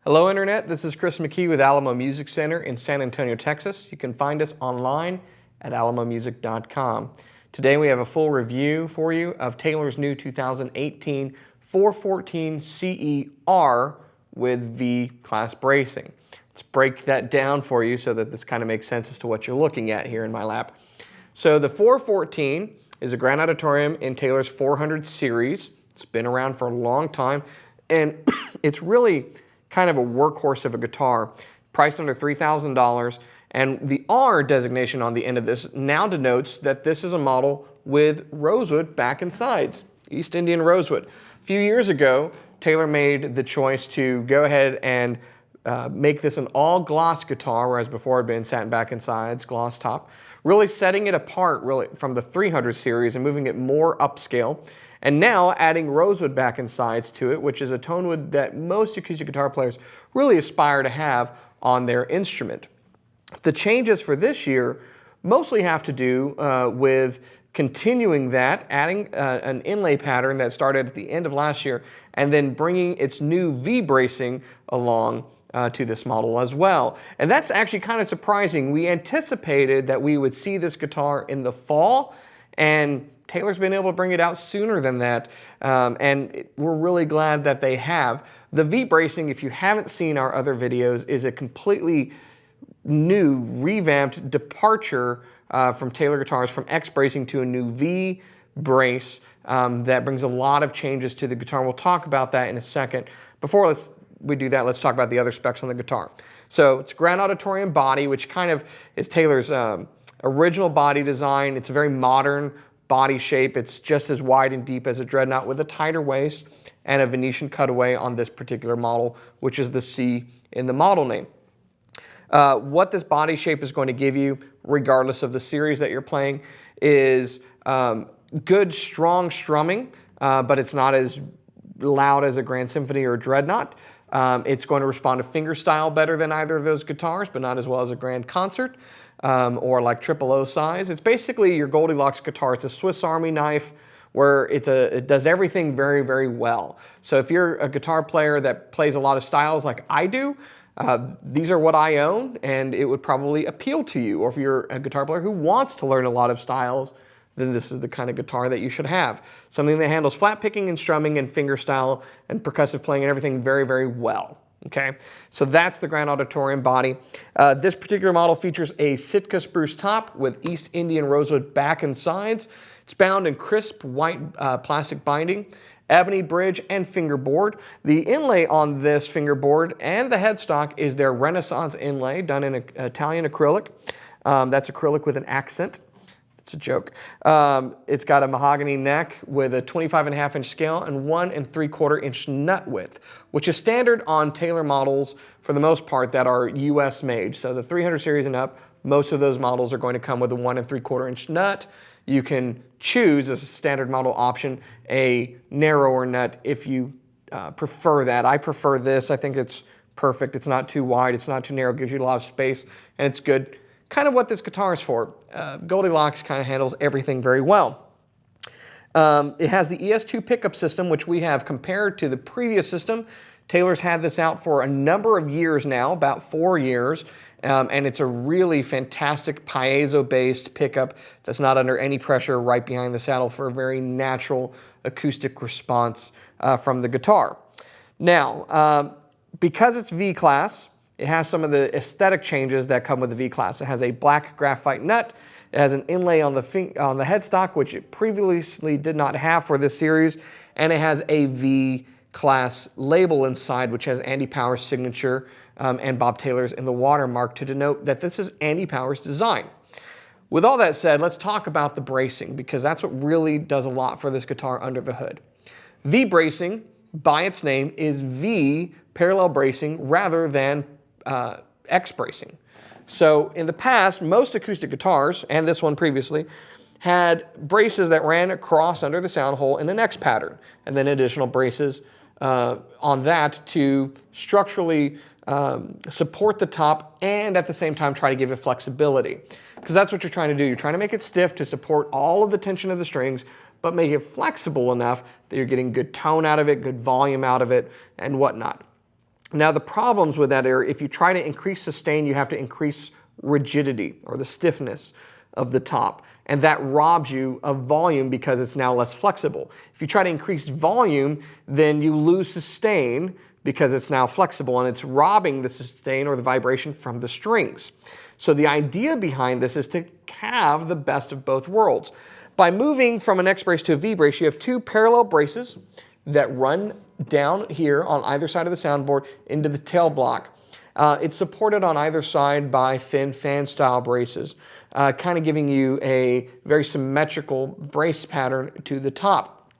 Hello Internet, this is Chris McKee with Alamo Music Center in San Antonio, Texas. You can find us online at alamomusic.com. Today we have a full review for you of Taylor's new 2018 414ce-R with V-class bracing. Let's break that down for you so that this kind of makes sense as to what you're looking at here in my lap. So the 414 is a grand auditorium in Taylor's 400 series. It's been around for a long time, and it's really kind of a workhorse of a guitar, priced under $3,000, and the R designation on the end of this now denotes that this is a model with rosewood back and sides, East Indian rosewood. A few years ago, Taylor made the choice to go ahead and make this an all-gloss guitar, whereas before it had been satin back and sides, gloss top, really setting it apart really from the 300 series and moving it more upscale. And now adding rosewood back and sides to it, which is a tone wood that most acoustic guitar players really aspire to have on their instrument. The changes for this year mostly have to do with continuing that, adding an inlay pattern that started at the end of last year, and then bringing its new V bracing along to this model as well. And that's actually kind of surprising. We anticipated that we would see this guitar in the fall, and Taylor's been able to bring it out sooner than that, and we're really glad that they have. The V bracing, if you haven't seen our other videos, is a completely new, revamped departure from Taylor guitars, from X bracing to a new V brace that brings a lot of changes to the guitar. We'll talk about that in a second. Before we do that, let's talk about the other specs on the guitar. So it's grand auditorium body, which kind of is Taylor's original body design. It's a very modern body shape. It's just as wide and deep as a dreadnought with a tighter waist and a Venetian cutaway on this particular model, which is the C in the model name. What this body shape is going to give you, regardless of the series that you're playing, is good, strong strumming, but it's not as loud as a Grand Symphony or a Dreadnought. It's going to respond to fingerstyle better than either of those guitars, but not as well as a Grand Concert or like triple O size. It's basically your Goldilocks guitar. It's a Swiss Army knife where it does everything very, very well. So if you're a guitar player that plays a lot of styles like I do, these are what I own, and it would probably appeal to you. Or if you're a guitar player who wants to learn a lot of styles, then this is the kind of guitar that you should have. Something that handles flat picking and strumming and fingerstyle and percussive playing and everything very, very well. Okay, so that's the grand auditorium body. This particular model features a Sitka spruce top with East Indian rosewood back and sides. It's bound in crisp white plastic binding, ebony bridge, and fingerboard. The inlay on this fingerboard and the headstock is their Renaissance inlay done in Italian acrylic. That's acrylic with an accent. It's a joke. It's got a mahogany neck with a 25.5-inch scale and 1 3/4-inch nut width, which is standard on Taylor models for the most part that are US made. So the 300 series and up, most of those models are going to come with a 1 3/4-inch nut. You can choose as a standard model option a narrower nut if you prefer that. I prefer this. I think it's perfect. It's not too wide. It's not too narrow. It gives you a lot of space, and it's good. Kind of what this guitar is for. Goldilocks kind of handles everything very well. It has the ES2 pickup system, which we have compared to the previous system. Taylor's had this out for a number of years now, about 4 years, and it's a really fantastic piezo-based pickup that's not under any pressure right behind the saddle for a very natural acoustic response from the guitar. Now, because it's V-class, it has some of the aesthetic changes that come with the V-class. It has a black graphite nut. It has an inlay on the headstock, which it previously did not have for this series. And it has a V-class label inside, which has Andy Power's signature and Bob Taylor's in the watermark to denote that this is Andy Power's design. With all that said, let's talk about the bracing, because that's what really does a lot for this guitar under the hood. V bracing, by its name, is V parallel bracing rather than X bracing. So in the past, most acoustic guitars, and this one previously, had braces that ran across under the sound hole in an X pattern, and then additional braces on that to structurally support the top and at the same time try to give it flexibility. Because that's what you're trying to do. You're trying to make it stiff to support all of the tension of the strings, but make it flexible enough that you're getting good tone out of it, good volume out of it, and whatnot. Now the problems with that are if you try to increase sustain, you have to increase rigidity or the stiffness of the top, and that robs you of volume because it's now less flexible. If you try to increase volume, then you lose sustain because it's now flexible, and it's robbing the sustain or the vibration from the strings. So the idea behind this is to have the best of both worlds. By moving from an X brace to a V brace, you have two parallel braces that run down here on either side of the soundboard into the tail block. It's supported on either side by thin fan style braces, kind of giving you a very symmetrical brace pattern to the top.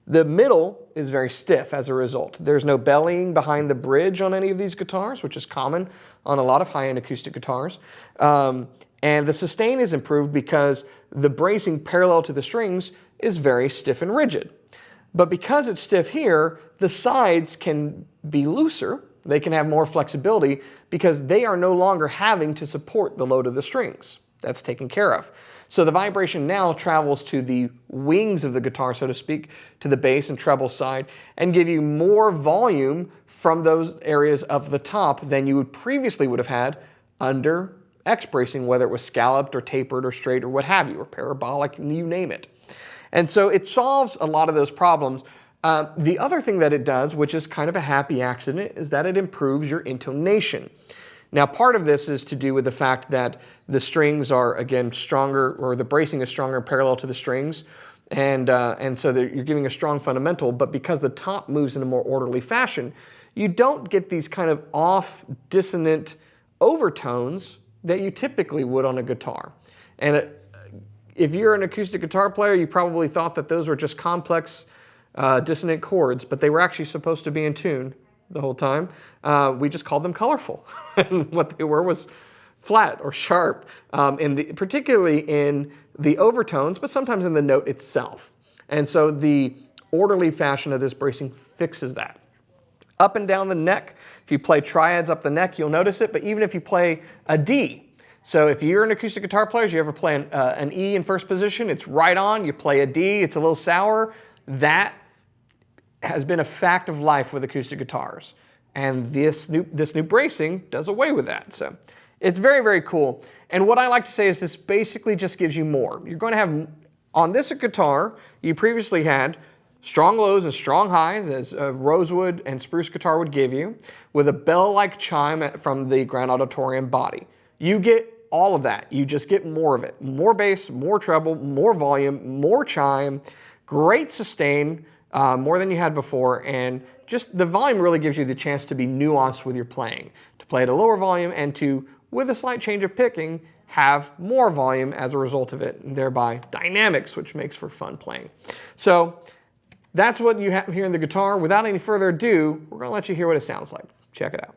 The middle is very stiff as a result. There's no bellying behind the bridge on any of these guitars, which is common on a lot of high-end acoustic guitars. And the sustain is improved because the bracing parallel to the strings is very stiff and rigid. But because it's stiff here, the sides can be looser. They can have more flexibility because they are no longer having to support the load of the strings. That's taken care of. So the vibration now travels to the wings of the guitar, so to speak, to the bass and treble side, and give you more volume from those areas of the top than you previously would have had under X bracing, whether it was scalloped or tapered or straight or what have you, or parabolic, you name it. And so it solves a lot of those problems. The other thing that it does, which is kind of a happy accident, is that it improves your intonation. Now, part of this is to do with the fact that the strings are, again, stronger, or the bracing is stronger parallel to the strings, and so you're giving a strong fundamental, but because the top moves in a more orderly fashion, you don't get these kind of off, dissonant overtones that you typically would on a guitar. And if you're an acoustic guitar player, you probably thought that those were just complex, dissonant chords, but they were actually supposed to be in tune the whole time. We just called them colorful. And what they were was flat or sharp, particularly in the overtones, but sometimes in the note itself. And so the orderly fashion of this bracing fixes that. Up and down the neck, if you play triads up the neck, you'll notice it, but even if you play a D, so if you're an acoustic guitar player, you ever play an E in first position, it's right on, you play a D, it's a little sour, that has been a fact of life with acoustic guitars. And this new bracing does away with that. So it's very, very cool. And what I like to say is this basically just gives you more. You're going to have, on this guitar, you previously had strong lows and strong highs, as a rosewood and spruce guitar would give you, with a bell-like chime from the Grand Auditorium body. You get all of that. You just get more of it. More bass, more treble, more volume, more chime, great sustain, more than you had before, and just the volume really gives you the chance to be nuanced with your playing, to play at a lower volume and to, with a slight change of picking, have more volume as a result of it, and thereby dynamics, which makes for fun playing. So that's what you have here in the guitar. Without any further ado, we're going to let you hear what it sounds like. Check it out.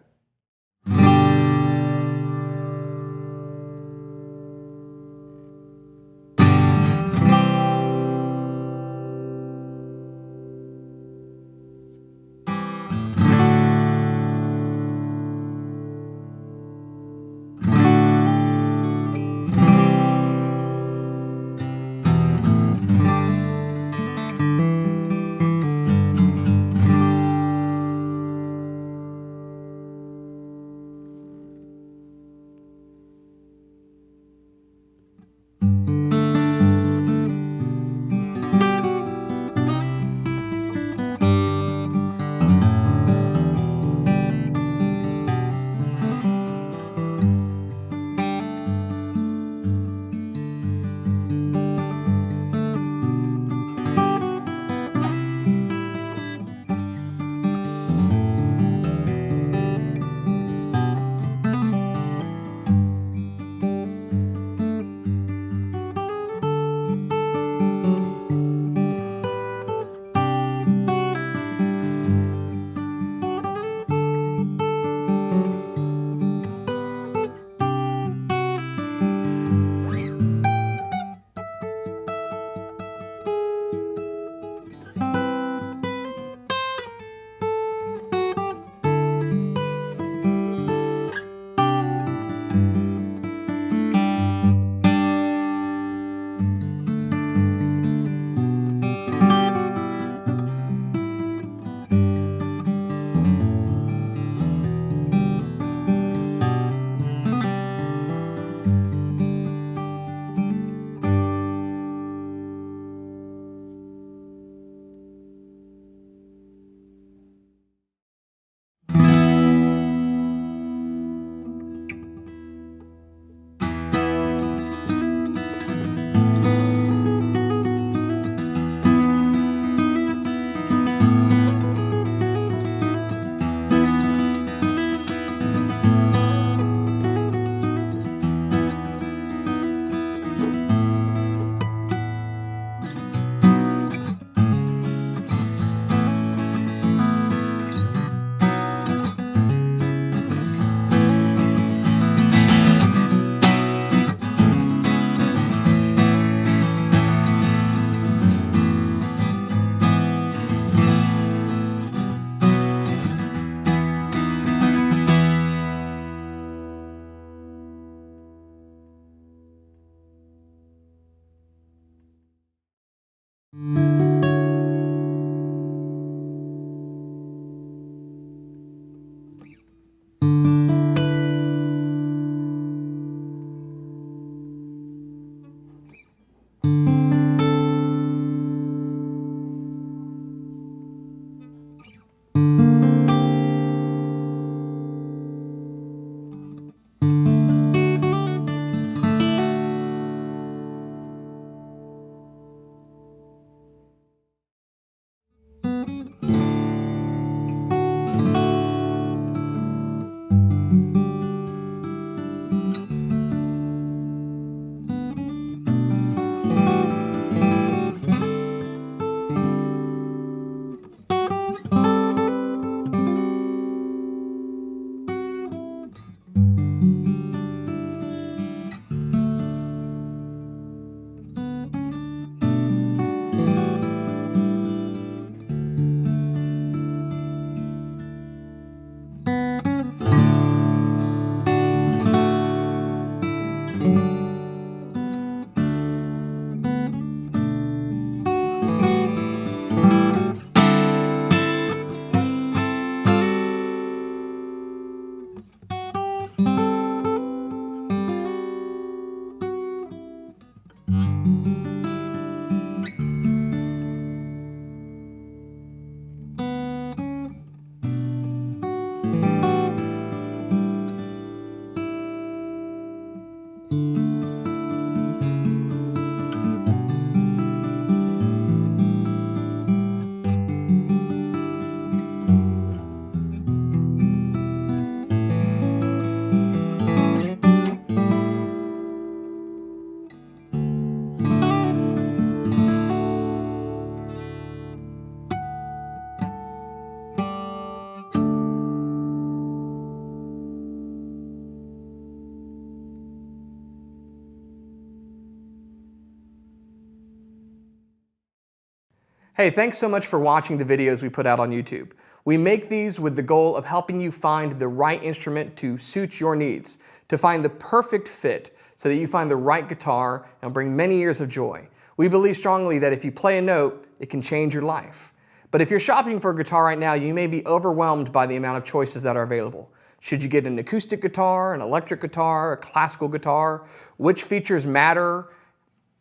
Hey, thanks so much for watching the videos we put out on YouTube. We make these with the goal of helping you find the right instrument to suit your needs, to find the perfect fit so that you find the right guitar and bring many years of joy. We believe strongly that if you play a note, it can change your life. But if you're shopping for a guitar right now, you may be overwhelmed by the amount of choices that are available. Should you get an acoustic guitar, an electric guitar, a classical guitar? Which features matter?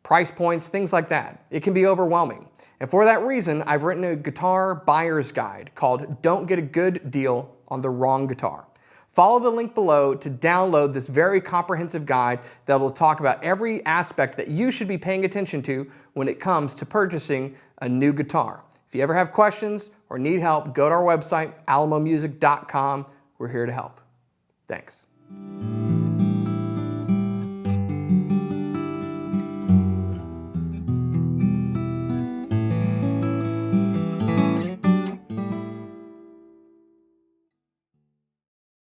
Price points, things like that. It can be overwhelming. And for that reason, I've written a guitar buyer's guide called Don't Get a Good Deal on the Wrong Guitar. Follow the link below to download this very comprehensive guide that will talk about every aspect that you should be paying attention to when it comes to purchasing a new guitar. If you ever have questions or need help, go to our website, alamomusic.com. We're here to help. Thanks.